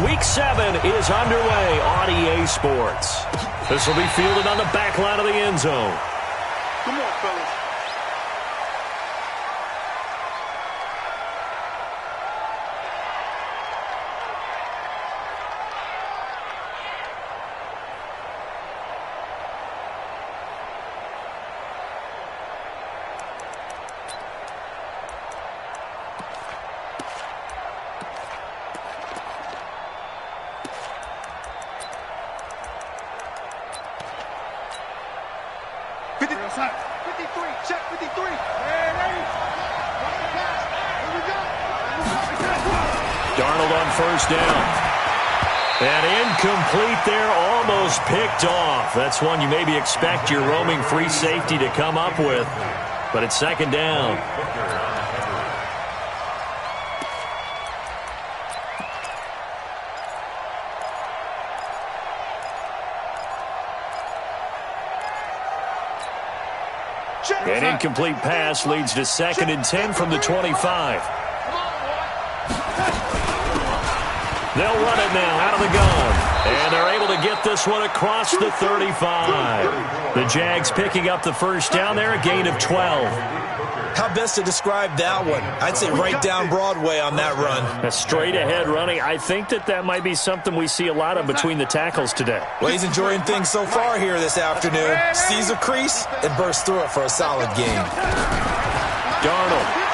And Week 7 is underway on EA Sports. This will be fielded on the back line of the end zone. Come on, fellas. Darnold on first down. And incomplete there, almost picked off. That's one you maybe expect your roaming free safety to come up with. But it's second down. An incomplete pass leads to 2nd and 10 from the 25. They'll run it now out of the gun. And they're able to get this one across the 35. The Jags picking up the first down there, a gain of 12. How best to describe that one? I'd say right down Broadway on that run. A straight ahead running. I think that might be something we see a lot of between the tackles today. Well, he's enjoying things so far here this afternoon. Sees a crease and bursts through it for a solid game. Darnold.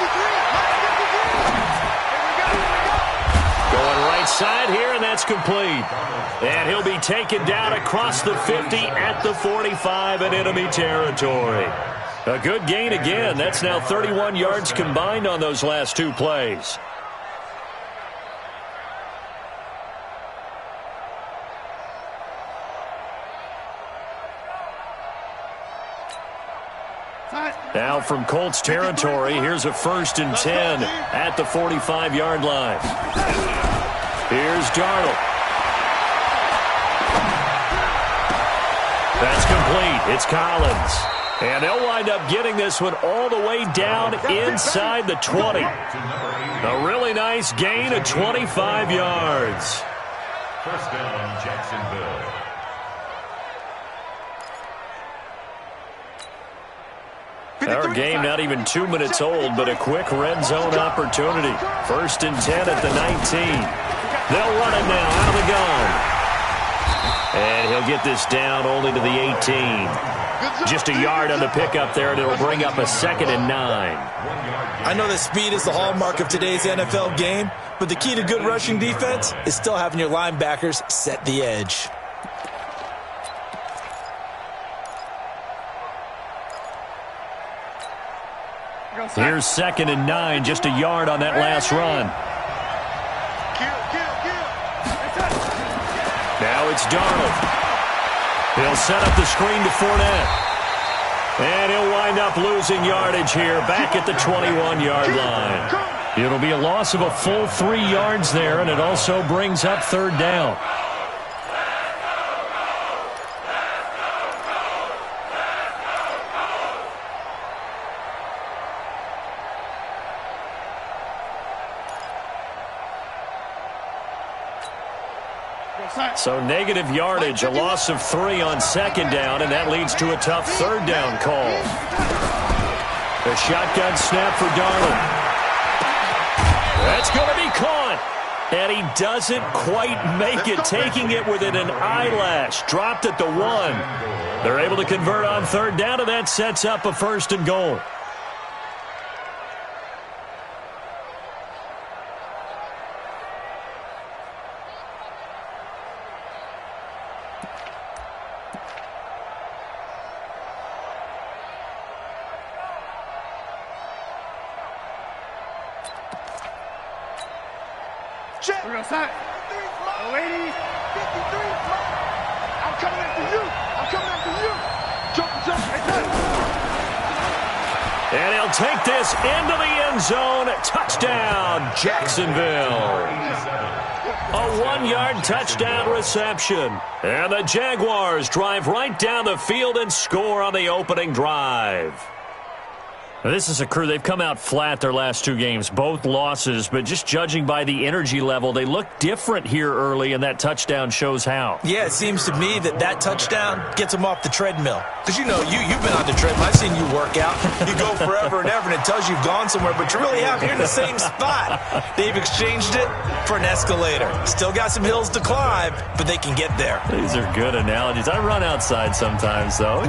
Side here, and that's complete. And he'll be taken down across the 50 at the 45 in enemy territory. A good gain again. That's now 31 yards combined on those last two plays. Now from Colts territory, here's a 1st and 10 at the 45-yard line. Here's Darnold. That's complete. It's Collins. And they'll wind up getting this one all the way down inside the 20. A really nice gain of 25 yards. First down, Jacksonville. Our game not even 2 minutes old, but a quick red zone opportunity. 1st and 10 at the 19. They'll run it now out of the gun. And he'll get this down only to the 18. Just a yard on the pickup there, and it'll bring up a 2nd and 9. I know that speed is the hallmark of today's NFL game, but the key to good rushing defense is still having your linebackers set the edge. Here's 2nd and 9, just a yard on that last run. Now it's Darnold. He'll set up the screen to Fournette. And he'll wind up losing yardage here back at the 21-yard line. It'll be a loss of a full 3 yards there, and it also brings up 3rd down. So negative yardage, a loss of 3 on 2nd down, and that leads to a tough 3rd down call. A shotgun snap for Darnold. That's going to be caught. And he doesn't quite make it, taking it within an eyelash. Dropped at the 1. They're able to convert on 3rd down, and that sets up a 1st and goal. We're going to start. Ladies, 53. I'm coming after you. I'm coming after you. Jump. And he'll take this into the end zone. Touchdown, Jacksonville. A 1-yard touchdown reception. And the Jaguars drive right down the field and score on the opening drive. This is a crew. They've come out flat their last two games, both losses, but just judging by the energy level, they look different here early, and that touchdown shows how. Yeah, it seems to me that touchdown gets them off the treadmill. Because, you've been on the treadmill. I've seen you work out. You go forever and ever, and it tells you you've gone somewhere, but you're really out here in the same spot. They've exchanged it for an escalator. Still got some hills to climb, but they can get there. These are good analogies. I run outside sometimes, though.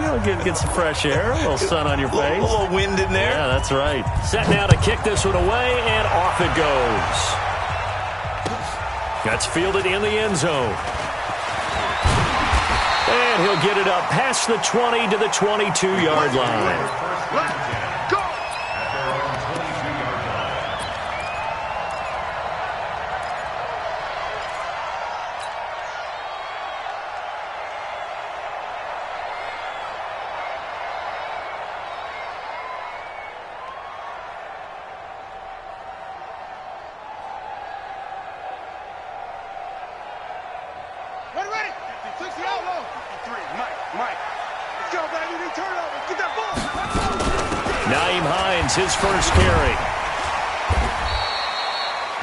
Get some fresh air, a little sun on your face. A little wind in there. Yeah, that's right. Set now to kick this one away, and off it goes. That's fielded in the end zone. And he'll get it up past the 20 to the 22-yard line. His first carry.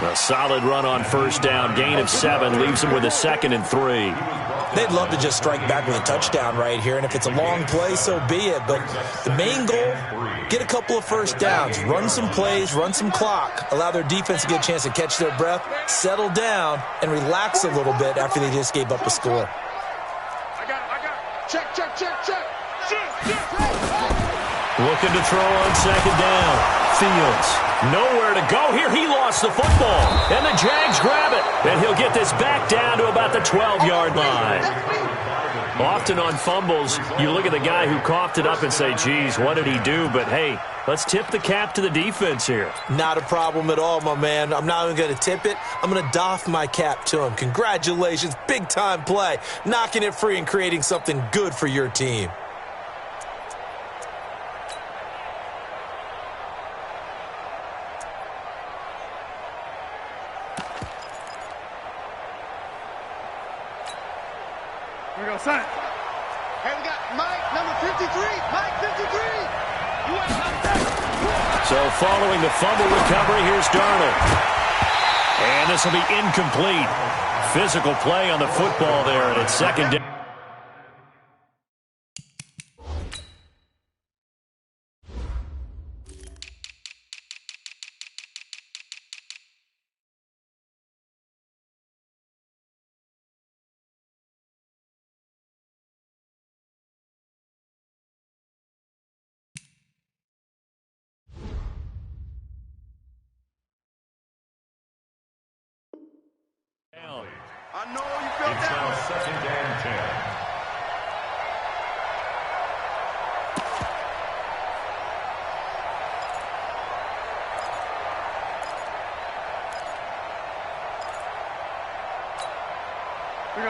A solid run on first down. Gain of 7 leaves him with a 2nd and 3. They'd love to just strike back with a touchdown right here, and if it's a long play, so be it. But the main goal, get a couple of first downs, run some plays, run some clock, allow their defense to get a chance to catch their breath, settle down, and relax a little bit after they just gave up a score. I got it. Check. Looking to throw on 2nd down. Fields. Nowhere to go here. He lost the football. And the Jags grab it. And he'll get this back down to about the 12-yard line. Often on fumbles, you look at the guy who coughed it up and say, geez, what did he do? But, hey, let's tip the cap to the defense here. Not a problem at all, my man. I'm not even going to tip it. I'm going to doff my cap to him. Congratulations. Big-time play. Knocking it free and creating something good for your team. Hey, we got Mike, number 53. Mike, 53. So following the fumble recovery, here's Darnold. And this will be incomplete. Physical play on the football there, and it's 2nd down. I know you felt It's that now one. 2nd and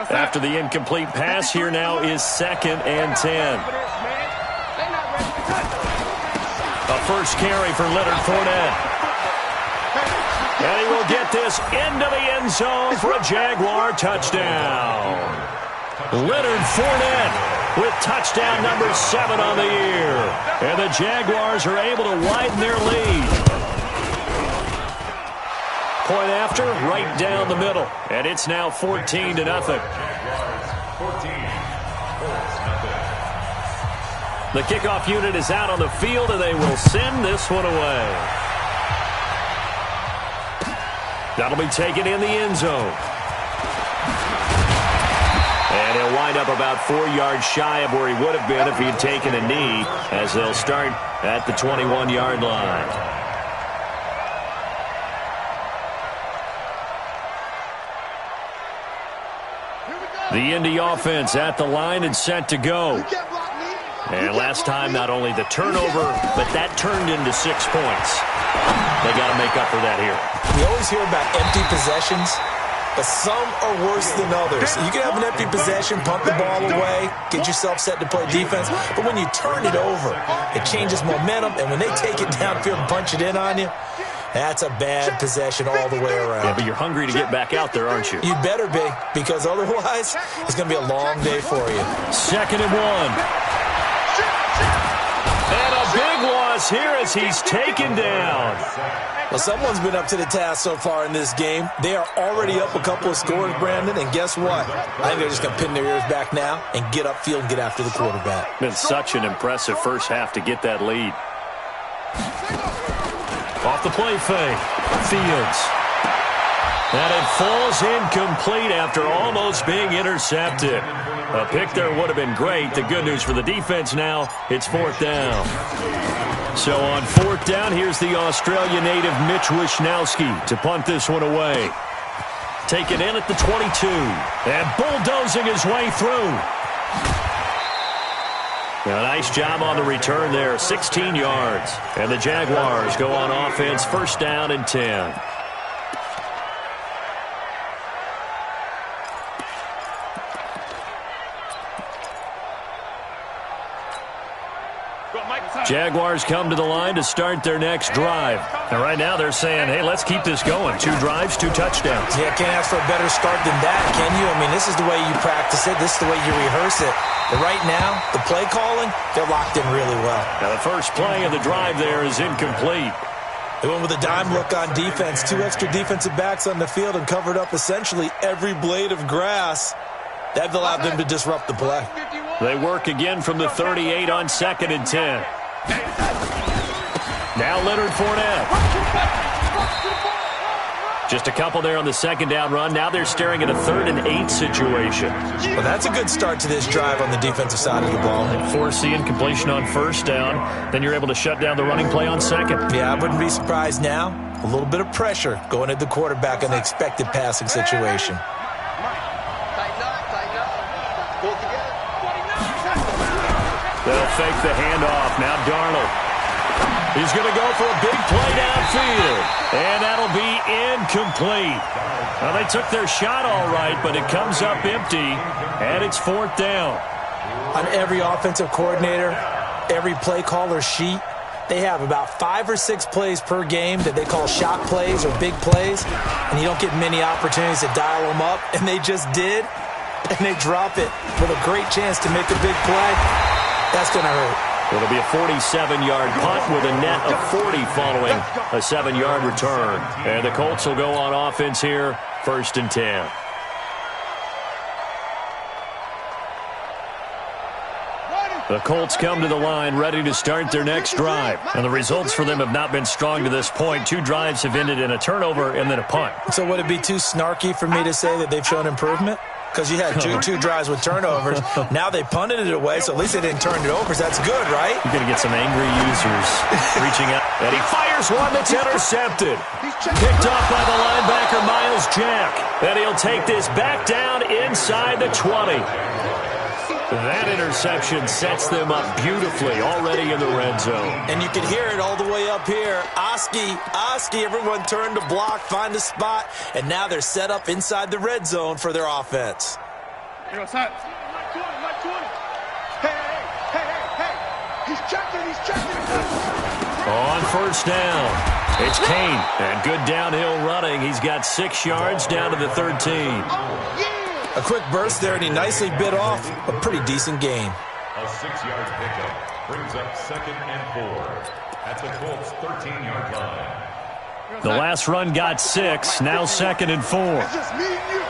10. After the incomplete pass, here now is 2nd and 10. A first carry for Leonard Fournette. And he will get this into the end zone for a Jaguar touchdown. Leonard Fournette with touchdown number 7 on the year. And the Jaguars are able to widen their lead. Point after, right down the middle. And it's now 14-0. The kickoff unit is out on the field, and they will send this one away. That'll be taken in the end zone. And he'll wind up about 4 yards shy of where he would have been if he had taken a knee, as they'll start at the 21-yard line. The Indy offense at the line and set to go. And last time, not only the turnover, but that turned into 6 points. They got to make up for that here. We always hear about empty possessions, but some are worse than others. You can have an empty possession, pump the ball away, get yourself set to play defense, but when you turn it over, it changes momentum, and when they take it downfield and punch it in on you, that's a bad possession all the way around. Yeah, but you're hungry to get back out there, aren't you? You better be, because otherwise, it's going to be a long day for you. 2nd and 1. And a big loss here as he's taken down. Well, someone's been up to the task so far in this game. They are already up a couple of scores, Brandon, and guess what? I think they're just going to pin their ears back now and get upfield and get after the quarterback. Been such an impressive first half to get that lead. Off the play fake. Fields. And it falls incomplete after almost being intercepted. A pick there would have been great. The good news for the defense now, it's fourth down. So on fourth down, here's the Australia native Mitch Wishnowski to punt this one away. Taken in at the 22 and bulldozing his way through. A nice job on the return there, 16 yards. And the Jaguars go on offense, first down and 10. Jaguars come to the line to start their next drive. And right now they're saying, hey, let's keep this going. 2 drives, 2 touchdowns. Yeah, can't ask for a better start than that, can you? I mean, this is the way you practice it. This is the way you rehearse it. But right now, the play calling, they're locked in really well. Now the first play of the drive there is incomplete. They went with a dime look on defense. 2 extra defensive backs on the field and covered up essentially every blade of grass. That allowed them to disrupt the play. They work again from the 38 on 2nd and 10. Now Leonard Fournette. Just a couple there on the second down run. Now they're staring at a 3rd and 8 situation. Well, that's a good start to this drive on the defensive side of the ball. Force the incompletion on first down. Then you're able to shut down the running play on second. Yeah, I wouldn't be surprised now. A little bit of pressure going at the quarterback in the expected passing situation. They'll fake the handoff. Now Darnold. He's going to go for a big play downfield. And that'll be incomplete. Well, they took their shot all right, but it comes up empty, and it's 4th down. On every offensive coordinator, every play caller sheet, they have about 5 or 6 plays per game that they call shot plays or big plays, and you don't get many opportunities to dial them up, and they just did, and they drop it with a great chance to make a big play. That's going to hurt. It'll be a 47-yard punt with a net of 40 following a 7-yard return. And the Colts will go on offense here, 1st and 10. The Colts come to the line ready to start their next drive. And the results for them have not been strong to this point. 2 drives have ended in a turnover and then a punt. So would it be too snarky for me to say that they've shown improvement? Because you had two drives with turnovers. Now they punted it away, so at least they didn't turn it over. So that's good, right? You're going to get some angry users reaching out. And he fires one that's intercepted. Picked off by the linebacker, Miles Jack. And he'll take this back down inside the 20. That interception sets them up beautifully already in the red zone. And you can hear it all the way up here. Oski, everyone turned to block, find a spot, and now they're set up inside the red zone for their offense. Hey. He's checking. On first down, it's Kane. And good downhill running. He's got 6 yards down to the 13. A quick burst there, and he nicely bit off a pretty decent gain. A 6-yard pickup brings up 2nd and 4 at the Colts' 13-yard line. The last run got 6, now 2nd and 4. It's just me and you.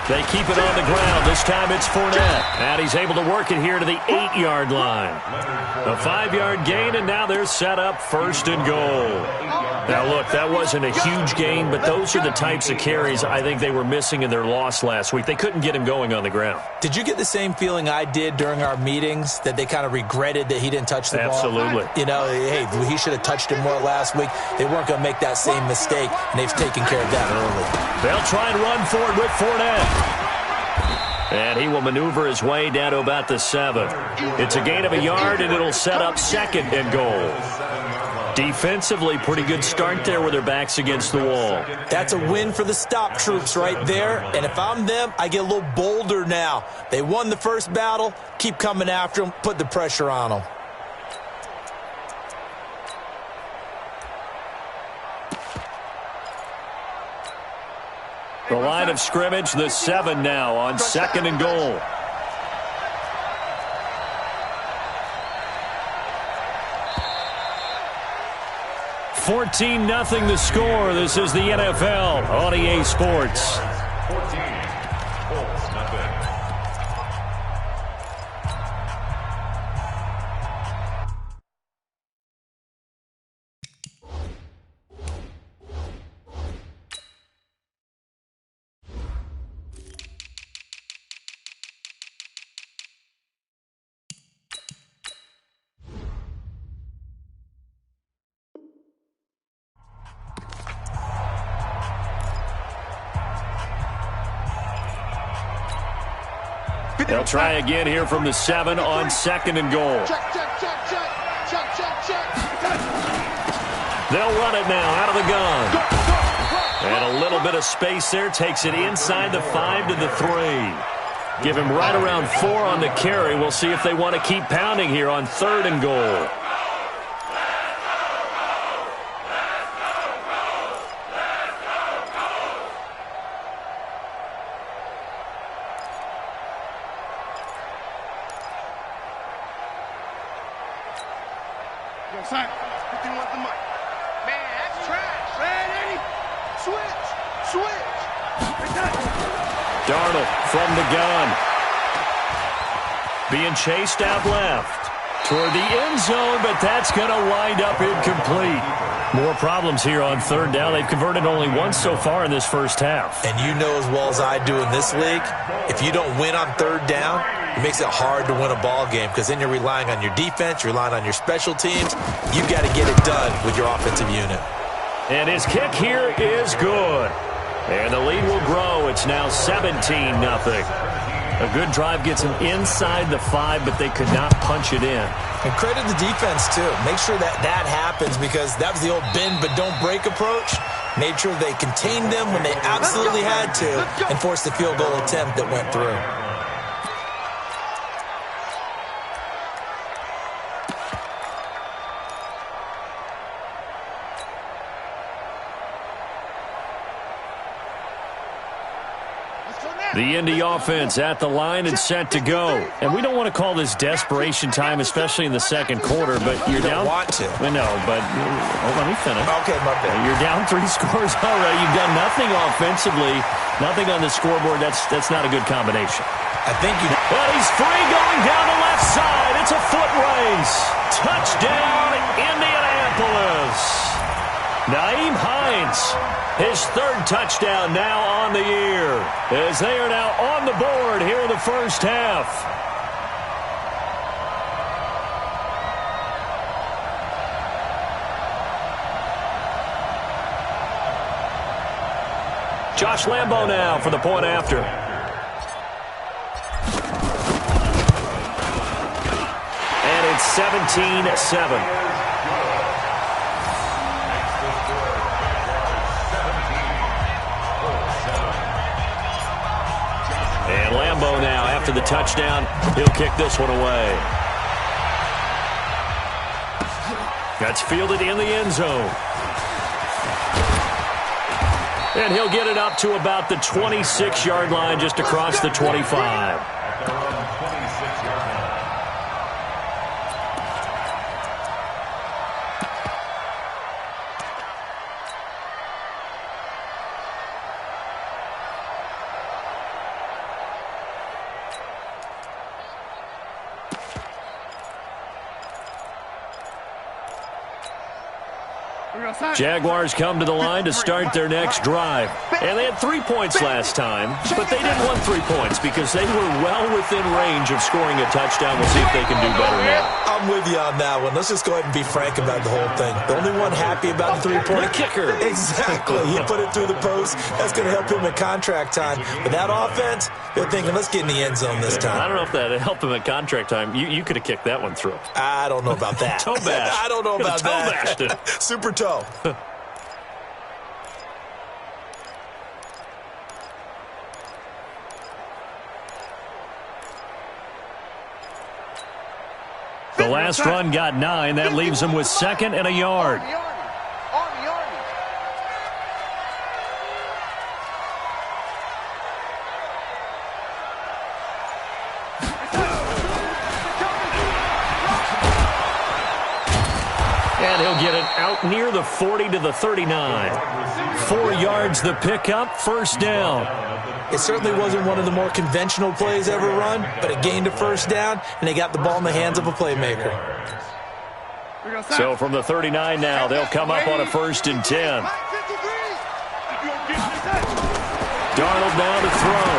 They keep it on the ground. This time it's Fournette. And he's able to work it here to the 8-yard line. A 5-yard gain, and now they're set up 1st and goal. Now, look, that wasn't a huge gain, but those are the types of carries I think they were missing in their loss last week. They couldn't get him going on the ground. Did you get the same feeling I did during our meetings, that they kind of regretted that he didn't touch the ball? Absolutely. You know, hey, he should have touched it more last week. They weren't going to make that same mistake, and they've taken care of that early. They'll try and run for it with Fournette. And he will maneuver his way down to about the 7. It's a gain of a yard, and it'll set up 2nd and goal. Defensively, pretty good start there with their backs against the wall. That's a win for the stop troops right there. And if I'm them, I get a little bolder now. They won the first battle. Keep coming after them. Put the pressure on them. The line of scrimmage, the 7 now on 2nd and goal. 14-0 the score. This is the NFL on EA Sports. 14, Colts nothing. They'll try again here from the 7 on 2nd and goal. Check. They'll run it now out of the gun. And a little bit of space there. Takes it inside the 5 to the 3. Give him right around 4 on the carry. We'll see if they want to keep pounding here on 3rd and goal. Sign. 15 wants the mic. Man, that's trash. Man, Eddie. Switch. Darnold from the gun. Being chased out left. Toward the end zone, but that's going to wind up incomplete. More problems here on 3rd down. They've converted only once so far in this first half. And you know as well as I do in this league, if you don't win on 3rd down, it makes it hard to win a ball game because then you're relying on your defense, you're relying on your special teams. You've got to get it done with your offensive unit. And his kick here is good. And the lead will grow. It's now 17-0. A good drive gets him inside the 5, but they could not punch it in. And credit the defense, too. Make sure that happens because that was the old bend but don't break approach. Made sure they contained them when they absolutely had to and forced the field goal attempt that went through. The Indy offense at the line and set to go. And we don't want to call this desperation time, especially in the second quarter, but you're down. You don't want to. No, but let me finish. Okay, my bad. You're down 3 scores already. You've done nothing offensively, nothing on the scoreboard. That's not a good combination. I think you... Well, he's free going down the left side. It's a foot race. Touchdown, Indianapolis. Nyheim Hines, his 3rd touchdown now on the year, as they are now on the board here in the first half. Josh Lambo now for the point after. And it's 17-7. And Lambo now, after the touchdown, he'll kick this one away. That's fielded in the end zone. And he'll get it up to about the 26-yard line, just across the 25. Jaguars come to the line to start their next drive. And they had 3 points last time, but they didn't want 3 points because they were well within range of scoring a touchdown. We'll see if they can do better now. I'm with you on that one. Let's just go ahead and be frank about the whole thing. The only one happy about the 3-point kicker. Exactly. He put it through the post. That's going to help him in contract time. But that offense, they're thinking, let's get in the end zone this time. I don't know if that helped him at contract time. You could have kicked that one through. I don't know about that. Toe bash. I don't know about toe that. Bashed it. Super toe. The last run got 9. That leaves him with 2nd and a yard. And And he'll get it out near the 40 to the 39. 4 yards the pickup, first down. It certainly wasn't one of the more conventional plays ever run, but it gained a first down, and they got the ball in the hands of a playmaker. So from the 39 now, they'll come up on a 1st and 10. Darnold now to throw.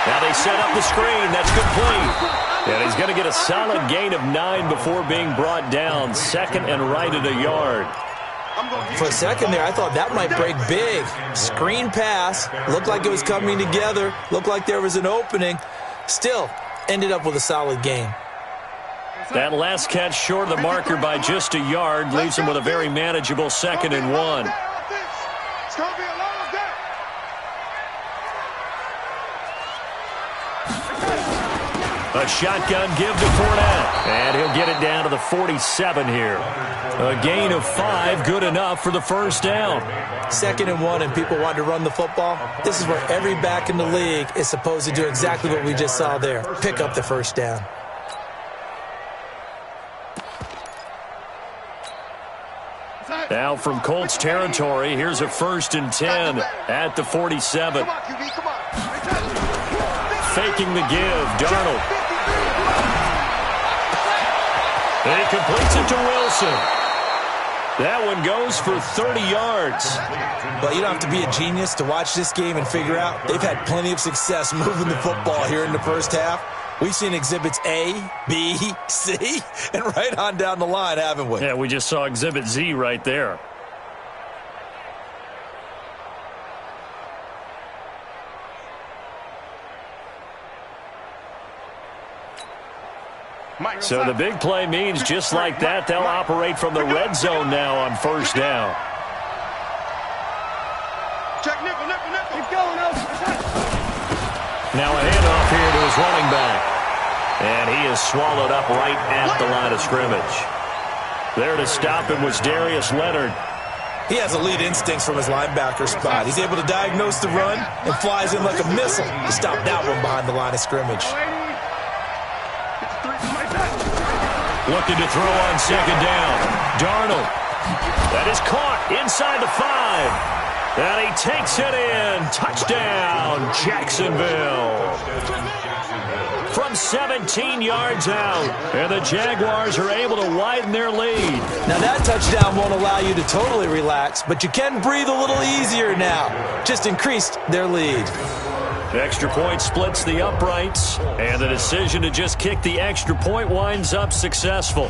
Now they set up the screen. That's complete. And he's going to get a solid gain of 9 before being brought down. 2nd and right at a yard. For a second there, I thought that might break big. Screen pass. Looked like it was coming together. Looked like there was an opening. Still, ended up with a solid gain. That last catch short of the marker by just a yard leaves him with a very manageable 2nd and 1. A shotgun give to Fournette. And he'll get it down to the 47 here. A gain of 5, good enough for the first down. 2nd and 1, and people want to run the football. This is where every back in the league is supposed to do exactly what we just saw there. Pick up the first down. Now from Colts territory, here's a 1st and 10 at the 47. Faking the give, Darnold. And he completes it to Wilson. That one goes for 30 yards. But you don't have to be a genius to watch this game and figure out they've had plenty of success moving the football here in the first half. We've seen exhibits A, B, C, and right on down the line, haven't we? Yeah, we just saw exhibit Z right there. So the big play means just like that, they'll operate from the red zone now on first down. Check nickel. Keep going, Now a handoff here to his running back. And he is swallowed up right at the line of scrimmage. There to stop him was Darius Leonard. He has elite instincts from his linebacker spot. He's able to diagnose the run and flies in like a missile to stop that one behind the line of scrimmage. Looking to throw on 2nd down. Darnold. That is caught inside the 5. And he takes it in. Touchdown, Jacksonville. From 17 yards out. And the Jaguars are able to widen their lead. Now that touchdown won't allow you to totally relax, but you can breathe a little easier now. Just increased their lead. The extra point splits the uprights, and the decision to just kick the extra point winds up successful.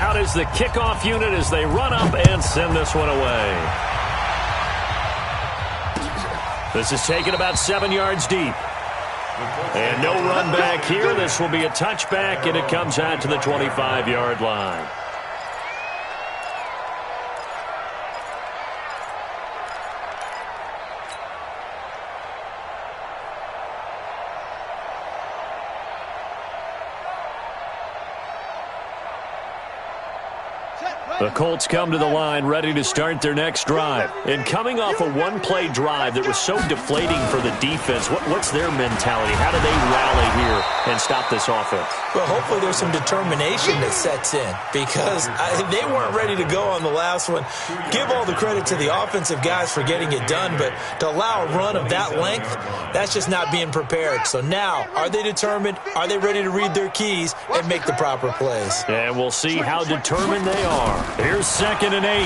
Out is the kickoff unit as they run up and send this one away. This is taken about 7 yards deep. And no run back here. This will be a touchback, and it comes out to the 25-yard line. The Colts come to the line ready to start their next drive. And coming off a one-play drive that was so deflating for the defense, what's their mentality? How do they rally here and stop this offense? Well, hopefully there's some determination that sets in because they weren't ready to go on the last one. Give all the credit to the offensive guys for getting it done, but to allow a run of that length, that's just not being prepared. So now, are they determined? Are they ready to read their keys and make the proper plays? And we'll see how determined they are. Here's 2nd and 8.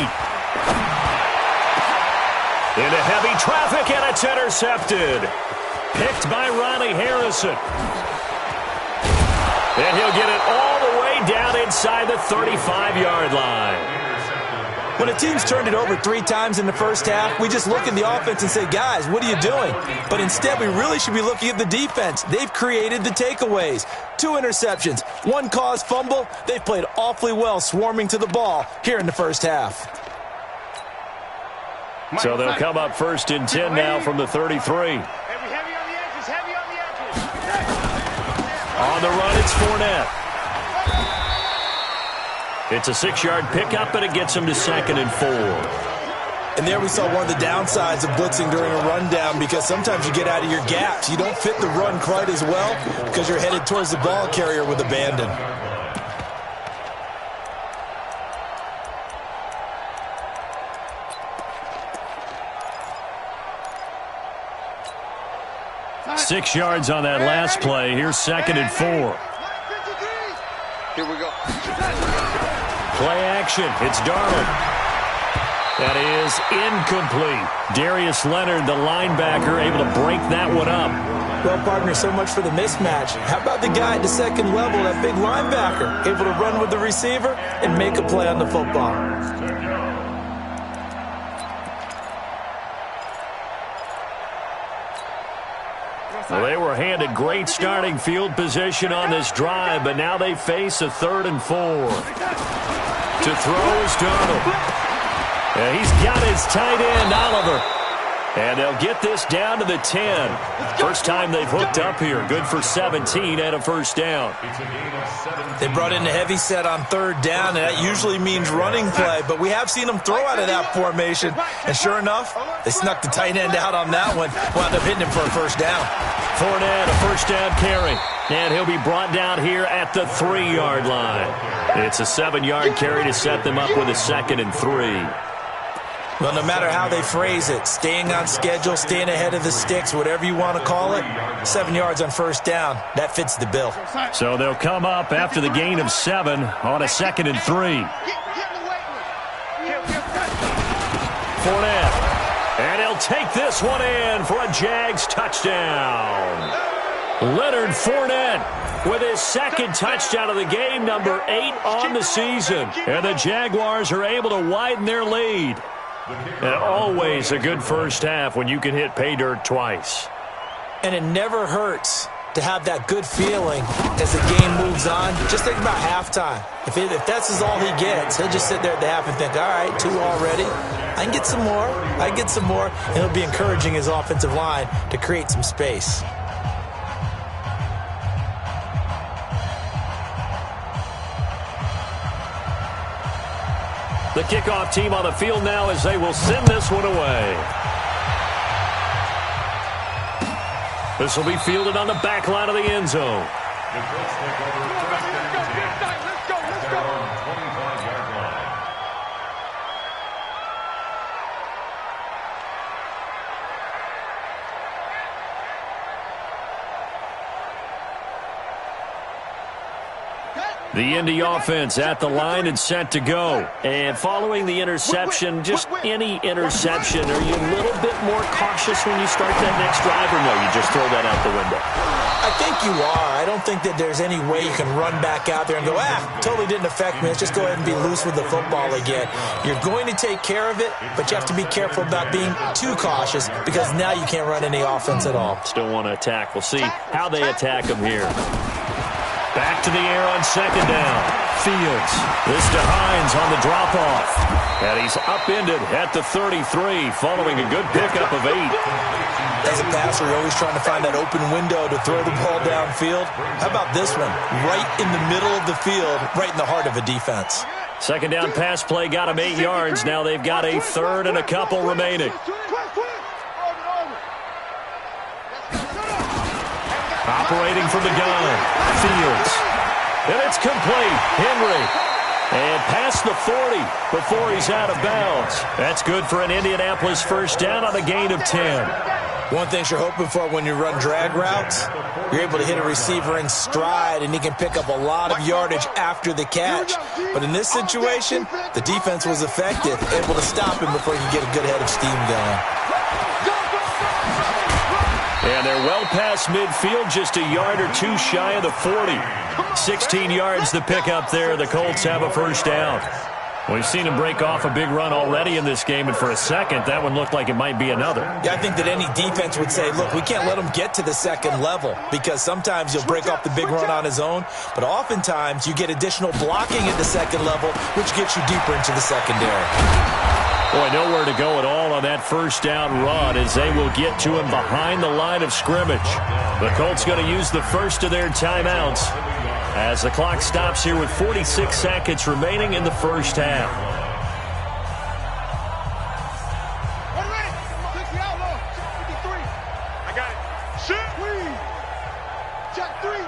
Into heavy traffic, and it's intercepted. Picked by Ronnie Harrison. And he'll get it all the way down inside the 35-yard line. When a team's turned it over 3 times in the first half, we just look at the offense and say, guys, what are you doing? But instead, we really should be looking at the defense. They've created the takeaways. 2 interceptions, 1 caused fumble. They've played awfully well swarming to the ball here in the first half. So they'll come up 1st and 10 now from the 33. Heavy on the edges, heavy on the edges. On the run, it's Fournette. It's a 6-yard pickup, and it gets him to 2nd and 4. And there we saw one of the downsides of blitzing during a rundown, because sometimes you get out of your gaps. You don't fit the run quite as well because you're headed towards the ball carrier with abandon. Six yards on that last play. Here's 2nd and 4. Here we go. Play action. It's Darnold. That is incomplete. Darius Leonard, the linebacker, able to break that one up. Well, partner, so much for the mismatch. How about the guy at the second level, that big linebacker, able to run with the receiver and make a play on the football? Well, they were handed great starting field position on this drive, but now they face a 3rd and 4. To throw is Darnold. Yeah, he's got his tight end, Oliver. And they'll get this down to the 10. First time they've hooked up here. Good for 17 and a first down. They brought in the heavy set on 3rd down, and that usually means running play, but we have seen them throw out of that formation. And sure enough, they snuck the tight end out on that one, wound up hitting him for a first down. Fournette, a first down carry. And he'll be brought down here at the 3-yard line. It's a 7-yard carry to set them up with a 2nd and 3. Well, no matter how they phrase it, staying on schedule, staying ahead of the sticks, whatever you want to call it, 7 yards on first down, that fits the bill. So they'll come up after the gain of 7 on a 2nd and 3. Fournette. And he'll take this one in for a Jags touchdown. Leonard Fournette with his 2nd touchdown of the game, number 8 on the season. And the Jaguars are able to widen their lead. And always a good first half when you can hit pay dirt twice. And it never hurts to have that good feeling as the game moves on. Just think about halftime. If that's all he gets, he'll just sit there at the half and think, all right, 2 already. I can get some more. I can get some more. And he'll be encouraging his offensive line to create some space. The kickoff team on the field now as they will send this one away. This will be fielded on the back line of the end zone. The Colts take over 1st and 10. Let's go. At their own 25-yard line. The Indy offense at the line and set to go. And following the interception, just any interception, are you a little bit more cautious when you start that next drive, or no, you just throw that out the window? I think you are. I don't think that there's any way you can run back out there and go, totally didn't affect me. Let's just go ahead and be loose with the football again. You're going to take care of it, but you have to be careful about being too cautious because now you can't run any offense at all. Still want to attack. We'll see how they attack them here. Back to the air on 2nd down. Fields. This to Hines on the drop-off. And he's upended at the 33 following a good pickup of 8. As a passer, you're always trying to find that open window to throw the ball downfield. How about this one? Right in the middle of the field, right in the heart of a defense. 2nd down pass play got him 8 yards. Now they've got a 3rd and a couple remaining. Operating from the gun. Fields. And it's complete. Henry. And past the 40 before he's out of bounds. That's good for an Indianapolis first down on a gain of 10. One thing you're hoping for when you run drag routes, you're able to hit a receiver in stride, and he can pick up a lot of yardage after the catch. But in this situation, the defense was effective, able to stop him before he could get a good head of steam going. And they're well past midfield, just a yard or 2 shy of the 40. 16 yards to pick up there. The Colts have a first down. We've seen him break off a big run already in this game, and for a second, that one looked like it might be another. Yeah, I think that any defense would say, look, we can't let him get to the second level, because sometimes he'll break off the big run on his own, but oftentimes you get additional blocking at the second level, which gets you deeper into the secondary. Boy, nowhere to go at all on that first down run as they will get to him behind the line of scrimmage. The Colts going to use the first of their timeouts. as the clock stops here with 46 seconds remaining in the first half. I got it. Shoot. Check three.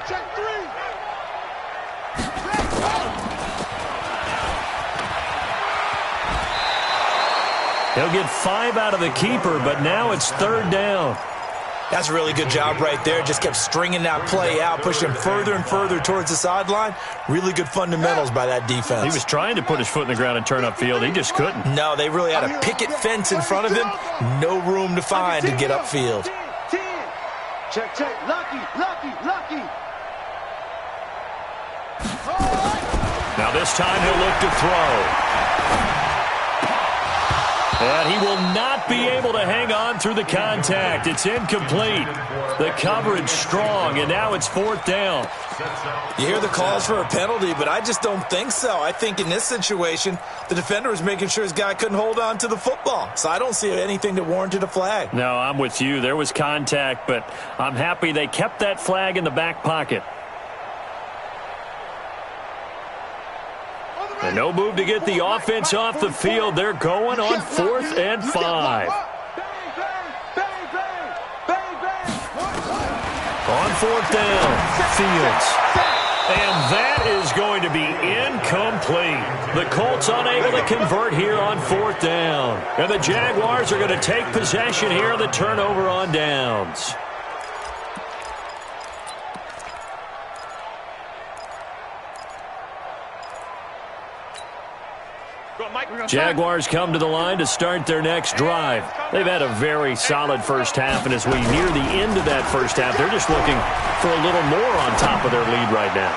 He'll get 5 out of the keeper, but now it's third down. That's a really good job right there. Just kept stringing that play out, pushing him further and further towards the sideline. Really good fundamentals by that defense. He was trying to put his foot in the ground and turn upfield. He just couldn't. No, they really had a picket fence in front of him. No room to find to get upfield. Check. Lucky. Now this time he'll look to throw. And he will not be able to hang on through the contact. It's incomplete. The coverage strong, and now it's fourth down. You hear the calls for a penalty, but I just don't think so. I think in this situation, the defender was making sure his guy couldn't hold on to the football. So I don't see anything that warranted a flag. No, I'm with you. There was contact, but I'm happy they kept that flag in the back pocket. And no move to get the offense off the field. They're going on 4th and 5. On 4th down, Fields. And that is going to be incomplete. The Colts unable to convert here on 4th down. And the Jaguars are going to take possession here on the turnover on downs. Jaguars come to the line to start their next drive. They've had a very solid first half, and as we near the end of that first half, they're just looking for a little more on top of their lead right now.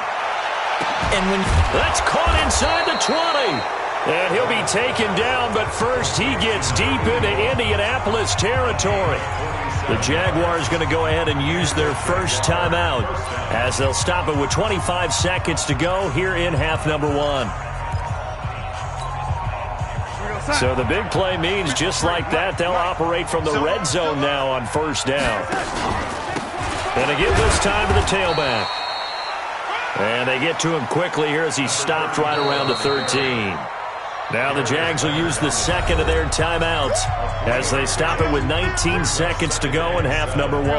And when that's caught inside the 20. And he'll be taken down, but first he gets deep into Indianapolis territory. The Jaguars going to go ahead and use their first timeout as they'll stop it with 25 seconds to go here in half number 1. So the big play means just like that, they'll operate from the red zone now on first down. And they give this time to the tailback. And they get to him quickly here as he stopped right around the 13. Now the Jags will use the second of their timeouts as they stop it with 19 seconds to go in half number 1.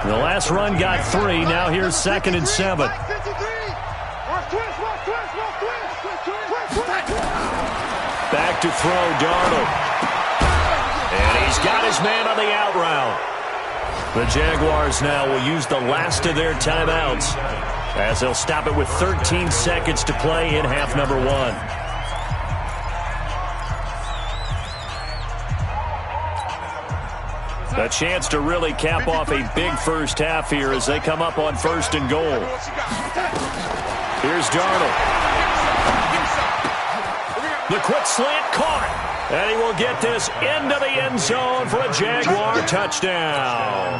The last run got 3. Now here's 2nd and 7. Back to throw, Darnold. And he's got his man on the out route. The Jaguars now will use the last of their timeouts as they'll stop it with 13 seconds to play in half number 1. A chance to really cap off a big first half here as they come up on 1st and goal. Here's Darnold. The quick slant caught, and he will get this into the end zone for a Jaguar touchdown.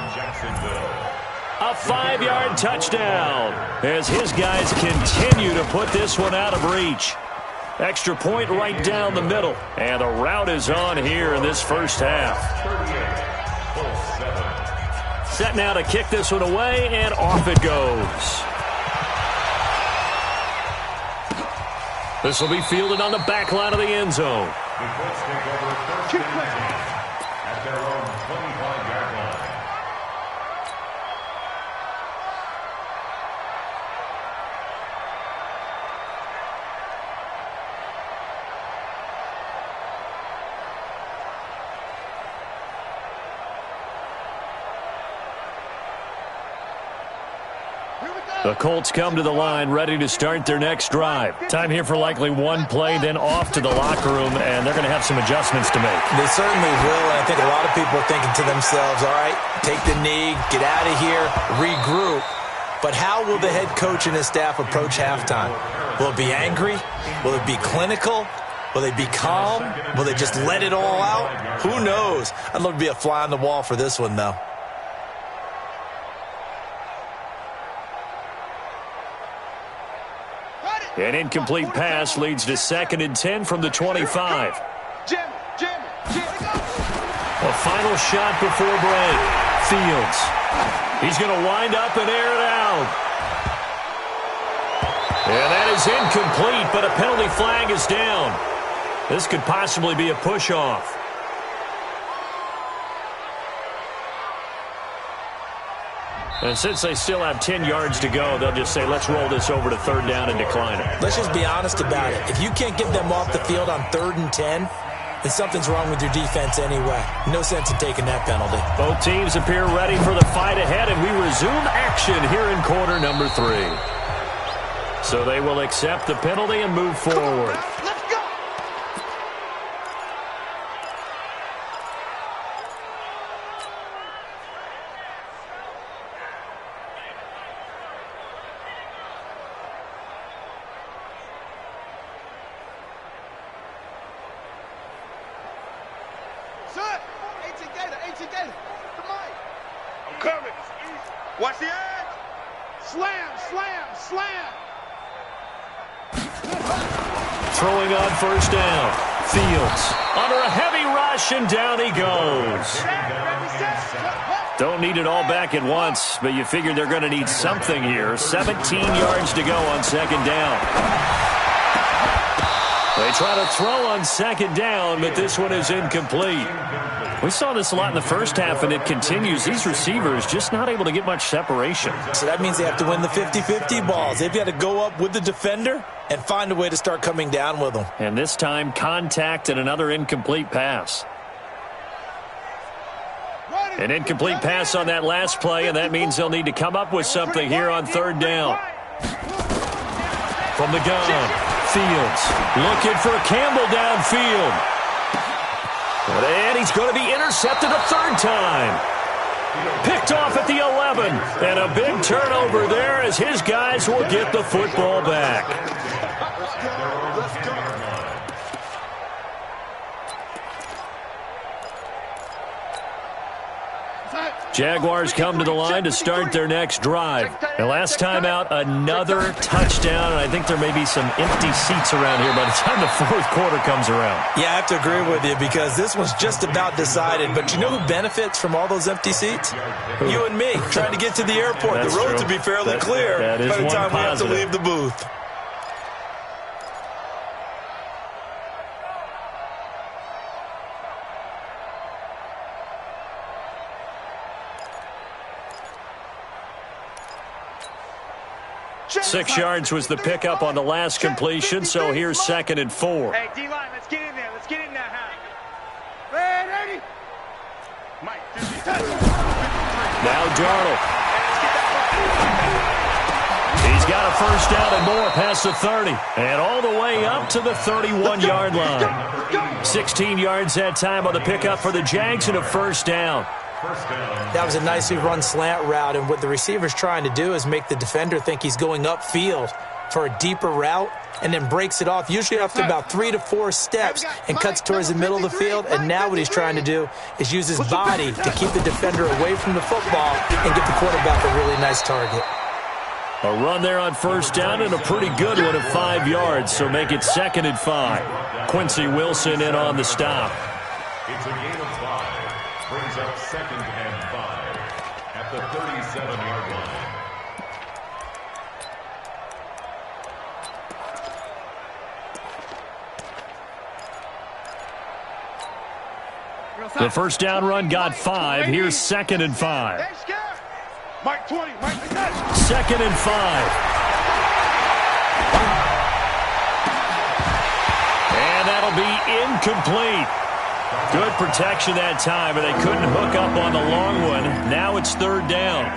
A 5-yard touchdown as his guys continue to put this one out of reach. Extra point right down the middle, and the route is on here in this first half. Set now to kick this one away, and off it goes. This will be fielded on the back line of the end zone. The Colts take over 1st and 10 at their own 25-yard line. The Colts come to the line ready to start their next drive. Time here for likely one play, then off to the locker room, and they're going to have some adjustments to make. They certainly will, and I think a lot of people are thinking to themselves, all right, take the knee, get out of here, regroup. But how will the head coach and his staff approach halftime? Will it be angry? Will it be clinical? Will they be calm? Will they just let it all out? Who knows? I'd love to be a fly on the wall for this one, though. An incomplete pass leads to 2nd and 10 from the 25. A final shot before break. Fields. He's going to wind up and air it out. And that is incomplete, but a penalty flag is down. This could possibly be a push-off. And since they still have 10 yards to go, they'll just say, let's roll this over to third down and decline it. Let's just be honest about it. If you can't get them off the field on 3rd and 10, then something's wrong with your defense anyway. No sense in taking that penalty. Both teams appear ready for the fight ahead, and we resume action here in quarter number 3. So they will accept the penalty and move forward. I'm coming. Watch the edge. Slam, slam, slam. Throwing on first down. Fields under a heavy rush, and down he goes. Don't need it all back at once, but you figure they're going to need something here. 17 yards to go on second down. They try to throw on second down, but this one is incomplete. We saw this a lot in the first half, and it continues. These receivers just not able to get much separation. So that means they have to win the 50-50 balls. They've got to go up with the defender and find a way to start coming down with them. And this time, contact and another incomplete pass. An incomplete pass on that last play, and that means they'll need to come up with something here on third down. From the gun, Fields looking for Campbell downfield. And he's going to be intercepted a third time. Picked off at the 11. And a big turnover there as his guys will get the football back. Jaguars come to the line to start their next drive. And last time out, another touchdown, and I think there may be some empty seats around here by the time the fourth quarter comes around. Yeah, I have to agree with you because this one's just about decided. But you know who benefits from all those empty seats? You and me, trying to get to the airport. That's the roads true. will be fairly clear that is by the time one we have to positive. leave the booth. Six yards was the pickup on the last completion, so here's 2nd and 4. Hey, D-line, let's get in there. Let's get in there, Red, Mike, Now Darnold. He's got a first down and more past the 30. And all the way up to the 31-yard line. 16 yards that time on the pickup for the Jags and a first down. That was a nicely run slant route, and what the receiver's trying to do is make the defender think he's going upfield for a deeper route and then breaks it off, usually after about 3 to 4 steps, and cuts towards the middle of the field. And now what he's trying to do is use his body to keep the defender away from the football and get the quarterback a really nice target. A run there on first down and a pretty good one at 5 yards, so make it 2nd and 5. Quincy Wilson in on the stop. It's a gain of 5. Brings up 2nd and 5 at the 37-yard line. The first down run got 5. Here's 2nd and 5. Mike 20, Mike 2nd and 5. And that'll be incomplete. Good protection that time, but they couldn't hook up on the long one. Now it's third down.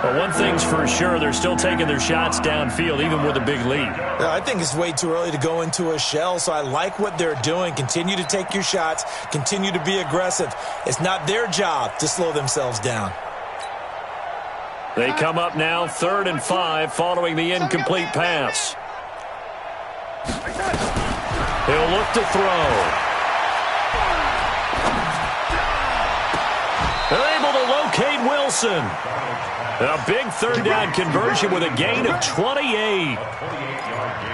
But one thing's for sure, they're still taking their shots downfield, even with a big lead. I think it's way too early to go into a shell, so I like what they're doing. Continue to take your shots. Continue to be aggressive. It's not their job to slow themselves down. They come up now 3rd and 5 following the incomplete pass. He'll look to throw. They're able to locate Wilson. A big third down conversion with a gain of 28.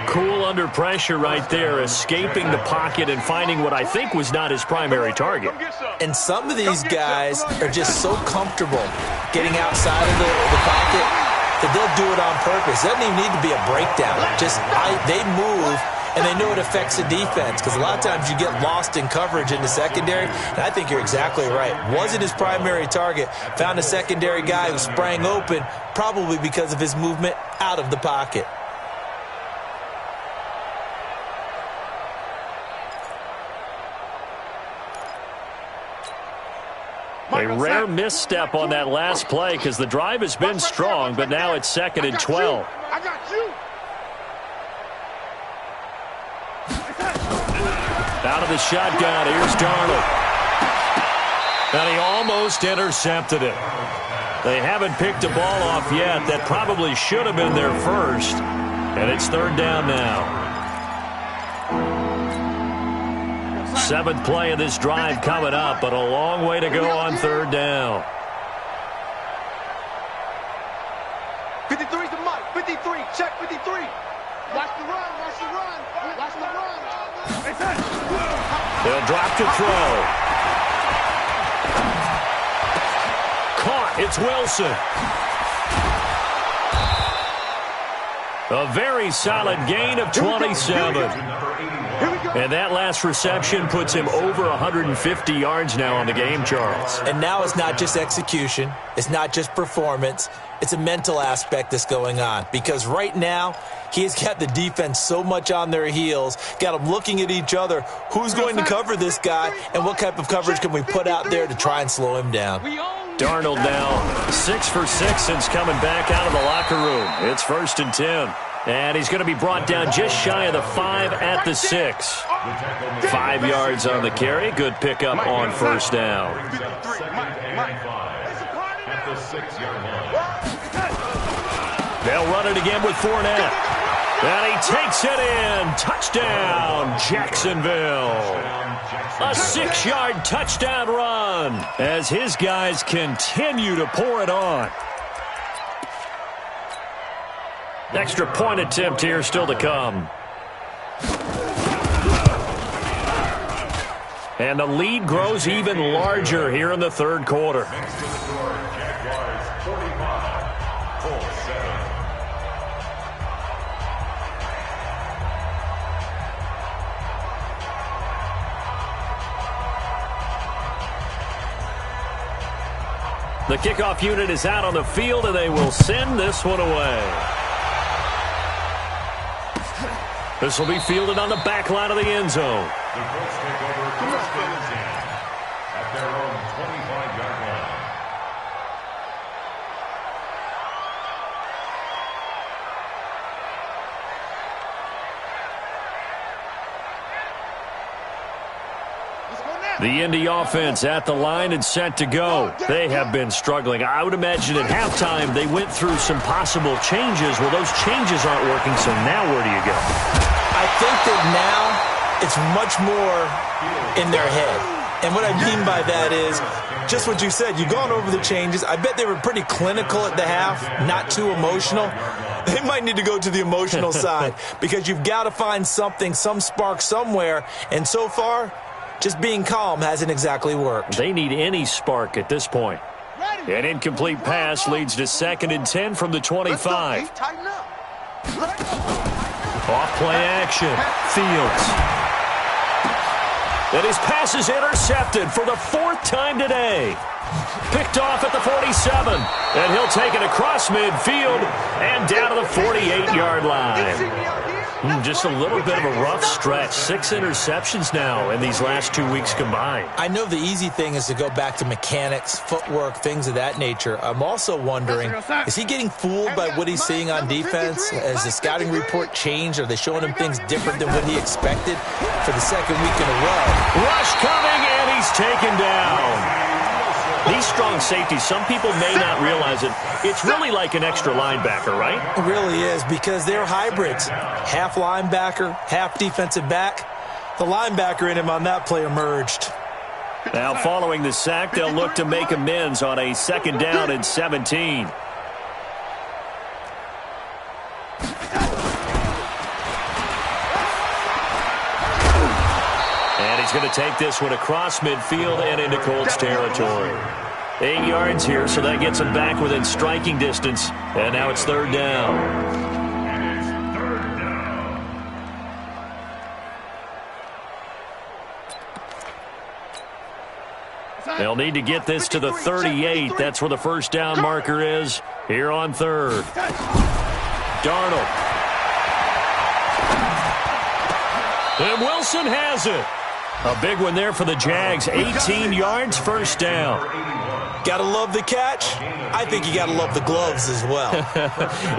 Cool under pressure right there, escaping the pocket and finding what I think was not his primary target. And some of these guys are just so comfortable getting outside of the pocket that they'll do it on purpose. It doesn't even need to be a breakdown. Just they move, and they know it affects the defense, because a lot of times you get lost in coverage in the secondary, and I think you're exactly right. Wasn't his primary target. Found a secondary guy who sprang open, probably because of his movement out of the pocket. A rare misstep on that last play because the drive has been strong, but now it's 2nd and 12. I got you. Out of the shotgun, here's Darnold. And he almost intercepted it. They haven't picked a ball off yet. That probably should have been their first. And it's 3rd down now. 7th play of this drive coming up, but a long way to go on 3rd down. 53's the mark. 53. Check 53. Watch the run. Watch the run. Watch the run. They'll drop to throw. Caught. It's Wilson. A very solid gain of 27. And that last reception puts him over 150 yards now on the game, Charles. And now it's not just execution. It's not just performance. It's a mental aspect that's going on. Because right now, he has got the defense so much on their heels, got them looking at each other. Who's going to cover this guy, and what type of coverage can we put out there to try and slow him down? Darnold now 6 for 6 since coming back out of the locker room. It's 1st and 10. And he's going to be brought down just shy of the 5 at the 6. 5 yards on the carry. Good pickup on 1st down. At the 6-yard line. They'll run it again with Fournette. And he takes it in. Touchdown, Jacksonville. A 6-yard touchdown run as his guys continue to pour it on. Extra point attempt here still to come. And the lead grows even larger here in the 3rd quarter. Next to the score, Jaguars 45, Colts 7. The kickoff unit is out on the field, and they will send this one away. This will be fielded on the back line of the end zone. The Colts take over 1st and 10 at their own 25-yard line. The Indy offense at the line and set to go. They have been struggling. I would imagine at halftime they went through some possible changes. Well, those changes aren't working, so now where do you go? I think that now it's much more in their head. And what I mean by that is just what you said. You've gone over the changes. I bet they were pretty clinical at the half, not too emotional. They might need to go to the emotional side because you've got to find something, some spark somewhere. And so far, just being calm hasn't exactly worked. They need any spark at this point. An incomplete pass leads to 2nd and 10 from the 25. Off play action. Fields. And his pass is intercepted for the 4th time today. Picked off at the 47. And he'll take it across midfield and down to the 48-yard line. Just a little bit of a rough stretch. 6 interceptions now in these last 2 weeks combined. I know the easy thing is to go back to mechanics, footwork, things of that nature. I'm also wondering, is he getting fooled by what he's seeing on defense? Has the scouting report changed? Are they showing him things different than what he expected for the 2nd week in a row? Rush coming, and he's taken down. These strong safeties, some people may not realize it. It's really like an extra linebacker, right? It really is, because they're hybrids. Half linebacker, half defensive back. The linebacker in him on that play emerged. Now following the sack, they'll look to make amends on a 2nd down and 17. And he's going to take this one across midfield and into Colts territory. 8 yards here, so that gets them back within striking distance. And now it's third down. And it's third down. They'll need to get this to the 38. That's where the first down marker is here on third. Darnold. And Wilson has it. A big one there for the Jags. 18 yards, first down. Gotta love the catch. I think you gotta love the gloves as well.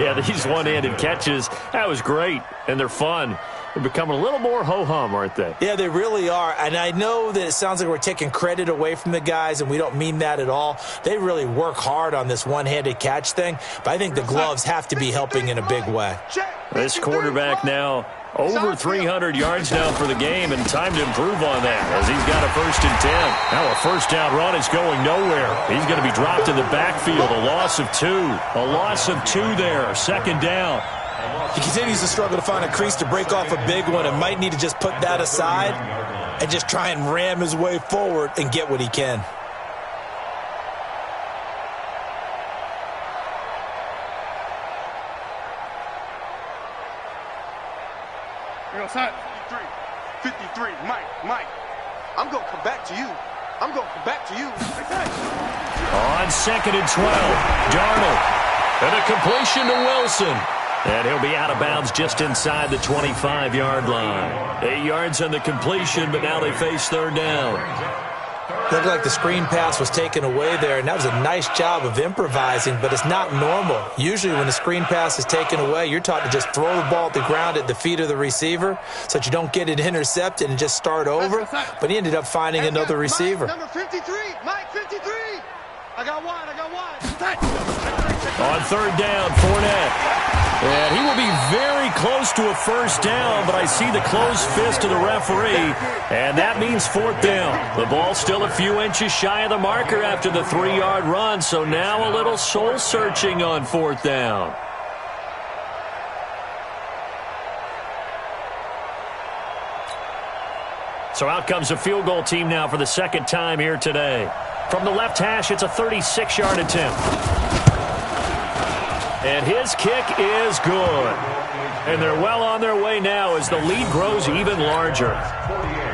Yeah, these one-handed catches, that was great, and they're fun. They're becoming a little more ho-hum, aren't they? Yeah, they really are. And I know that it sounds like we're taking credit away from the guys, and we don't mean that at all. They really work hard on this one-handed catch thing, but I think the gloves have to be helping in a big way. This quarterback now over 300 yards now for the game, and time to improve on that as he's got a 1st and 10. Now a first down run is going nowhere. He's going to be dropped in the backfield. A loss of 2. A loss of 2 there. 2nd down. He continues to struggle to find a crease to break off a big one and might need to just put that aside and just try and ram his way forward and get what he can. Here goes Hunt. 53, Mike. I'm going to come back to you. I'm going to come back to you. On 2nd and 12, Darnold. And a completion to Wilson. And he'll be out of bounds just inside the 25-yard line. 8 yards on the completion, but now they face third down. Looked like the screen pass was taken away there, and that was a nice job of improvising, but it's not normal. Usually when the screen pass is taken away, you're taught to just throw the ball at the ground at the feet of the receiver so that you don't get it intercepted and just start over. But he ended up finding another receiver. Number 53, Mike 53. I got one. On third down, Fournette. And he will be very close to a first down, but I see the closed fist of the referee, and that means 4th down. The ball's still a few inches shy of the marker after the 3-yard run, so now a little soul-searching on 4th down. So out comes a field goal team now for the 2nd time here today. From the left hash, it's a 36-yard attempt. And his kick is good. And they're well on their way now as the lead grows even larger.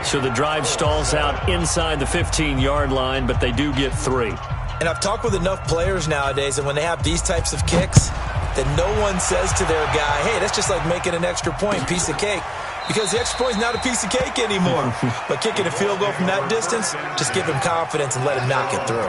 So the drive stalls out inside the 15-yard line, but they do get 3. And I've talked with enough players nowadays, and when they have these types of kicks, that no one says to their guy, hey, that's just like making an extra point, piece of cake. Because the extra point is not a piece of cake anymore. But kicking a field goal from that distance, just give him confidence and let him knock it through.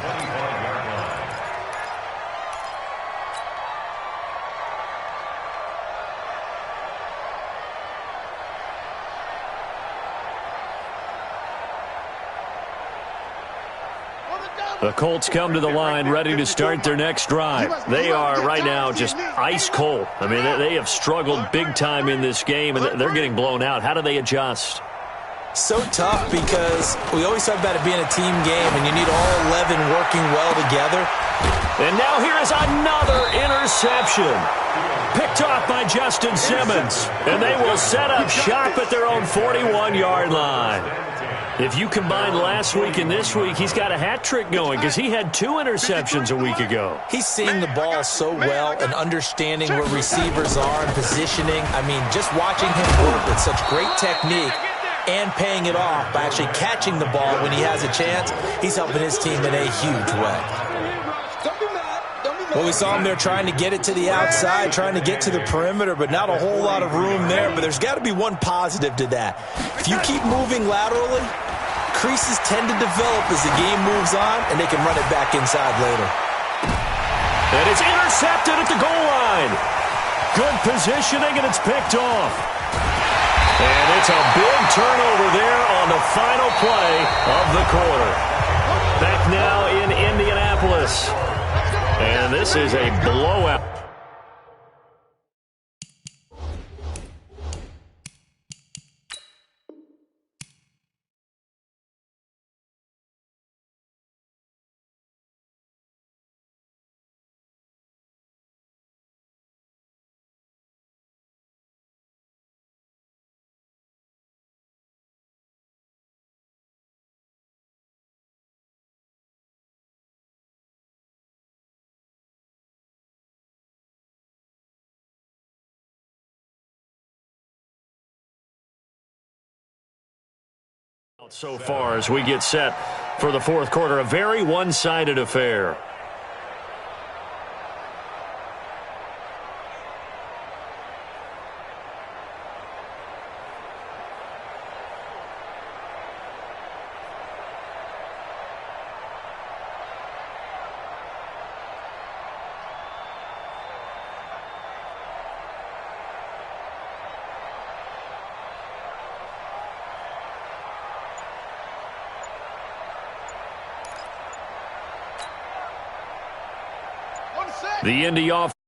The Colts come to the line ready to start their next drive. They are right now just ice cold. I mean, they have struggled big time in this game, and they're getting blown out. How do they adjust? So tough because we always talk about it being a team game, and you need all 11 working well together. And now here is another interception. Picked off by Justin Simmons. And they will set up shop at their own 41-yard line. If you combine last week and this week, he's got a hat trick going because he had 2 interceptions a week ago. He's seeing the ball so well and understanding where receivers are and positioning. I mean, just watching him work with such great technique and paying it off by actually catching the ball when he has a chance, he's helping his team in a huge way. Well, we saw him there trying to get it to the outside, trying to get to the perimeter, but not a whole lot of room there. But there's got to be one positive to that. If you keep moving laterally, creases tend to develop as the game moves on, and they can run it back inside later. And it's intercepted at the goal line. Good positioning, and it's picked off. And it's a big turnover there on the final play of the quarter. Back now in Indianapolis. And this is a blowout. So far as we get set for the fourth quarter, a very one-sided affair. The Indy off.